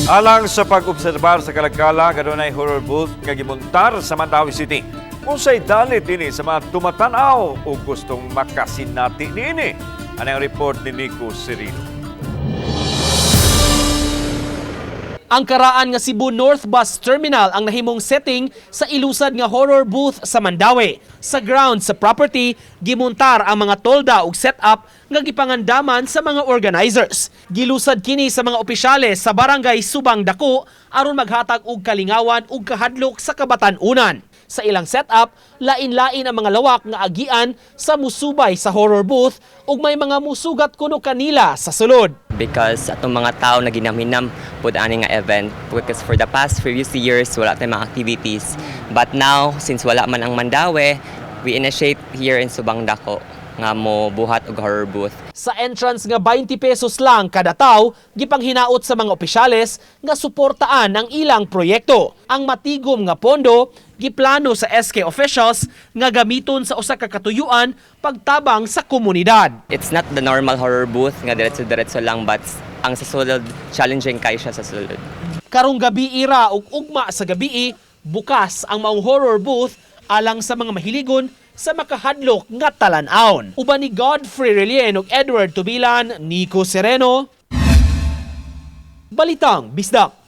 Alang sa pag-obserbar sa Kalagkala, kanunay horror booth nga gimontar sa Mandawi City. Unsay dalit ini sa mga tumatanaw o gustong makasinati niini. Anong report ni Nico Serino? Ang karaan nga Cebu North Bus Terminal ang nahimong setting sa ilusad nga horror booth sa Mandawi. Sa ground sa property, gimontar ang mga tolda ug setup nga gipangandaman sa mga organizers. Gilusad kini sa mga opisyales sa barangay Subang Dako aron maghatag og kalingawan ug kahadlok sa kabatan-unan. Sa ilang setup, lain-lain ang mga lawak nga agian sa musubay sa horror booth ug may mga musugat kuno kanila sa sulod. Because atong mga tao na ginamhinam po ani nga event because for the past previous years wala tayong mga activities, but now since wala man ang Mandawi, we initiate here in Subang Dako nga mo buhat og horror booth. Sa entrance nga 20 pesos lang kada tawo, gipanghinaot sa mga opisyales nga suportaan ang ilang proyekto. Ang matigom nga pondo giplano sa SK officials nga gamiton sa usa ka katuyuan pagtabang sa komunidad. It's not the normal horror booth nga diretso-diretso lang, but ang sa sulod challenging kay siya sa sulod. Karong gabi ira ug ugma sa gabi, bukas ang maong horror booth alang sa mga mahiligon sa makahadlok nga talan-aon. Uban ni Godfrey Relien ug Edward Tubilan, Nico Sereno, Balitang Bisdak.